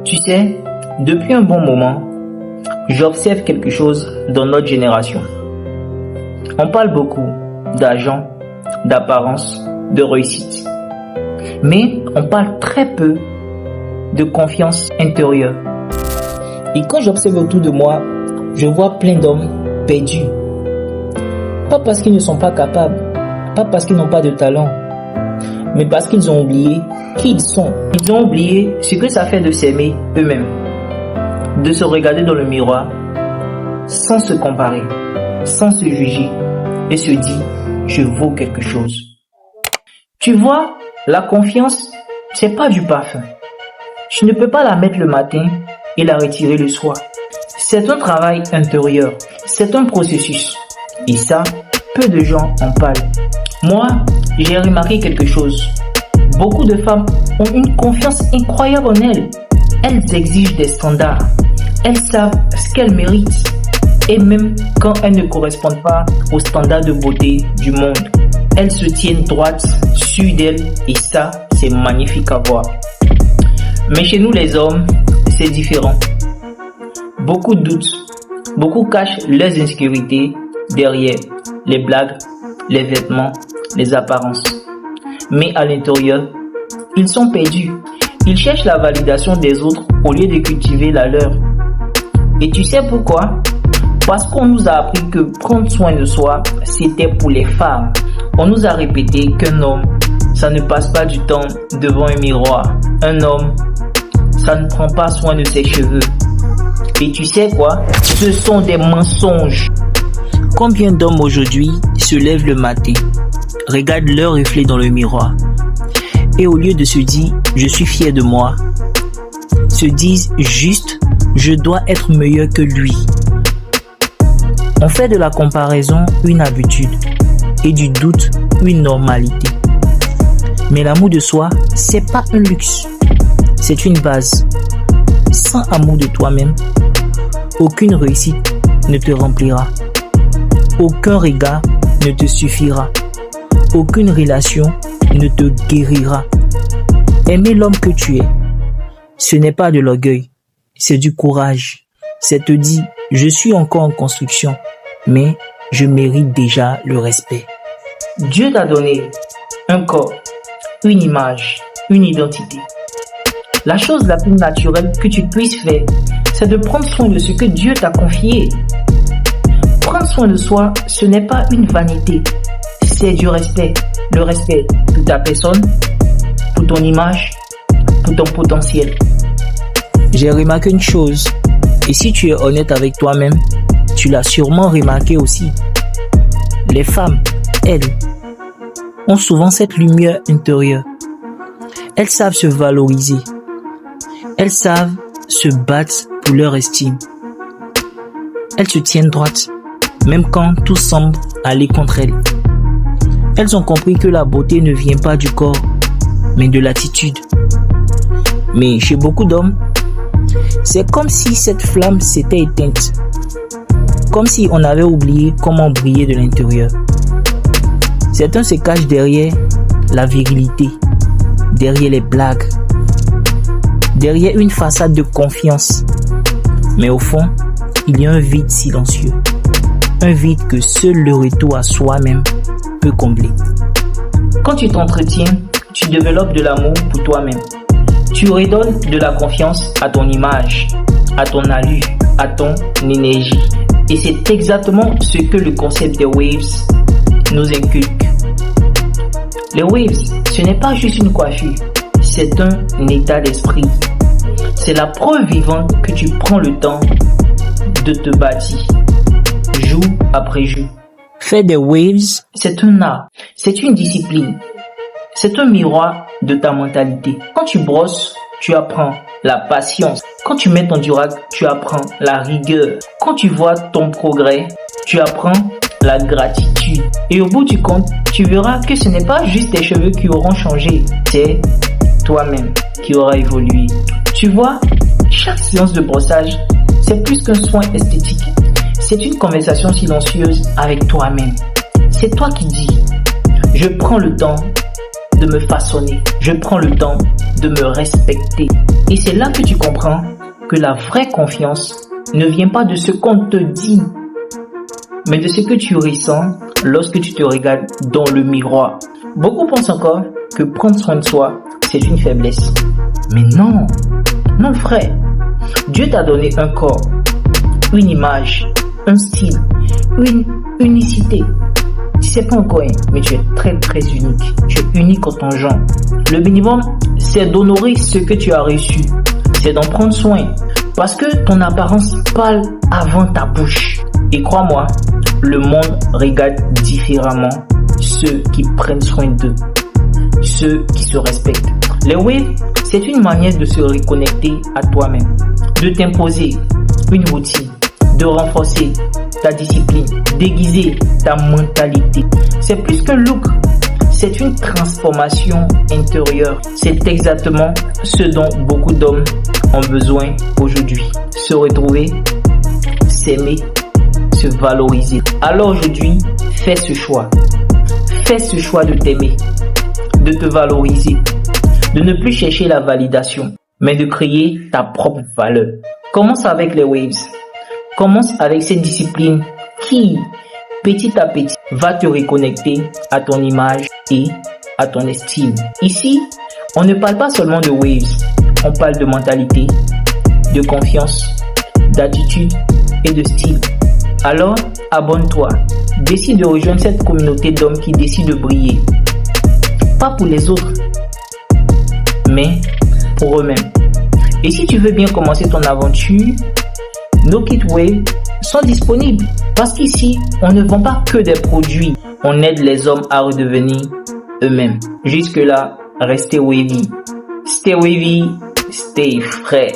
Tu sais, depuis un bon moment, j'observe quelque chose dans notre génération. On parle beaucoup d'argent, d'apparence, de réussite. Mais on parle très peu de confiance intérieure. Et quand j'observe autour de moi, je vois plein d'hommes perdus. Pas parce qu'ils ne sont pas capables, pas parce qu'ils n'ont pas de talent, mais parce qu'ils ont oublié qui ils sont. Ils ont oublié ce que ça fait de s'aimer eux-mêmes, de se regarder dans le miroir sans se comparer, sans se juger et se dire « je vaux quelque chose ». Tu vois, la confiance, c'est pas du parfum. Tu ne peux pas la mettre le matin et la retirer le soir. C'est un travail intérieur, c'est un processus. Et ça, peu de gens en parlent. Moi, j'ai remarqué quelque chose. Beaucoup de femmes ont une confiance incroyable en elles. Elles exigent des standards. Elles savent ce qu'elles méritent. Et même quand elles ne correspondent pas aux standards de beauté du monde, elles se tiennent droites, sûres d'elles. Et ça, c'est magnifique à voir. Mais chez nous les hommes, c'est différent. Beaucoup doutent. Beaucoup cachent leurs insécurités derrière les blagues, les vêtements, les apparences. Mais à l'intérieur, ils sont perdus. Ils cherchent la validation des autres au lieu de cultiver la leur. Et tu sais pourquoi? Parce qu'on nous a appris que prendre soin de soi, c'était pour les femmes. On nous a répété qu'un homme, ça ne passe pas du temps devant un miroir. Un homme, ça ne prend pas soin de ses cheveux. Et tu sais quoi? Ce sont des mensonges. Combien d'hommes aujourd'hui se lèvent le matin, regardent leur reflet dans le miroir et au lieu de se dire « je suis fier de moi », se disent juste « je dois être meilleur que lui ». On fait de la comparaison une habitude et du doute une normalité. Mais l'amour de soi, c'est pas un luxe, c'est une base. Sans amour de toi-même, aucune réussite ne te remplira. Aucun regard ne te suffira. Aucune relation ne te guérira. Aimer l'homme que tu es, ce n'est pas de l'orgueil, c'est du courage. C'est te dire, je suis encore en construction, mais je mérite déjà le respect. Dieu t'a donné un corps, une image, une identité. La chose la plus naturelle que tu puisses faire, c'est de prendre soin de ce que Dieu t'a confié. Prendre soin de soi, ce n'est pas une vanité, c'est du respect. Le respect pour ta personne, pour ton image, pour ton potentiel. J'ai remarqué une chose, et si tu es honnête avec toi-même, tu l'as sûrement remarqué aussi. Les femmes, elles, ont souvent cette lumière intérieure. Elles savent se valoriser. Elles savent se battre pour leur estime. Elles se tiennent droites, même quand tout semble aller contre elles. Elles ont compris que la beauté ne vient pas du corps, mais de l'attitude. Mais chez beaucoup d'hommes, c'est comme si cette flamme s'était éteinte. Comme si on avait oublié comment briller de l'intérieur. Certains se cachent derrière la virilité, derrière les blagues, derrière une façade de confiance. Mais au fond, il y a un vide silencieux. Un vide que seul le retour à soi-même peut combler. Quand tu t'entretiens, tu développes de l'amour pour toi-même. Tu redonnes de la confiance à ton image, à ton allure, à ton énergie. Et c'est exactement ce que le concept des waves nous inculque. Les waves, ce n'est pas juste une coiffure, c'est un état d'esprit. C'est la preuve vivante que tu prends le temps de te bâtir, jour après jour. Faire des waves, c'est un art, c'est une discipline, c'est un miroir de ta mentalité. Quand tu brosses, tu apprends la patience. Quand tu mets ton durac, tu apprends la rigueur. Quand tu vois ton progrès, tu apprends la gratitude. Et au bout du compte, tu verras que ce n'est pas juste tes cheveux qui auront changé, c'est toi-même qui aura évolué. Tu vois, chaque séance de brossage, c'est plus qu'un soin esthétique. C'est une conversation silencieuse avec toi-même. C'est toi qui dis, je prends le temps de me façonner. Je prends le temps de me respecter. Et c'est là que tu comprends que la vraie confiance ne vient pas de ce qu'on te dit, mais de ce que tu ressens lorsque tu te regardes dans le miroir. Beaucoup pensent encore que prendre soin de soi, c'est une faiblesse. Mais non, non frère. Dieu t'a donné un corps, une image, un style, une unicité. Tu sais pas encore, mais tu es très très unique. Tu es unique en ton genre. Le minimum, c'est d'honorer ce que tu as reçu. C'est d'en prendre soin. Parce que ton apparence parle avant ta bouche. Et crois-moi, le monde regarde différemment ceux qui prennent soin d'eux, ceux qui se respectent. Les waves, c'est une manière de se reconnecter à toi-même, de t'imposer une routine, de renforcer ta discipline, déguiser ta mentalité. C'est plus qu'un look, c'est une transformation intérieure. C'est exactement ce dont beaucoup d'hommes ont besoin aujourd'hui. Se retrouver, s'aimer, se valoriser. Alors aujourd'hui, fais ce choix. Fais ce choix de t'aimer, de te valoriser, de ne plus chercher la validation, mais de créer ta propre valeur. Commence avec les waves. Commence avec cette discipline qui, petit à petit, va te reconnecter à ton image et à ton estime. Ici, on ne parle pas seulement de waves, on parle de mentalité, de confiance, d'attitude et de style. Alors, abonne-toi. Décide de rejoindre cette communauté d'hommes qui décident de briller. Pas pour les autres, mais pour eux-mêmes. Et si tu veux bien commencer ton aventure, nos kits Wave sont disponibles. Parce qu'ici, on ne vend pas que des produits. On aide les hommes à redevenir eux-mêmes. Jusque-là, restez wavy. Stay wavy, stay frais.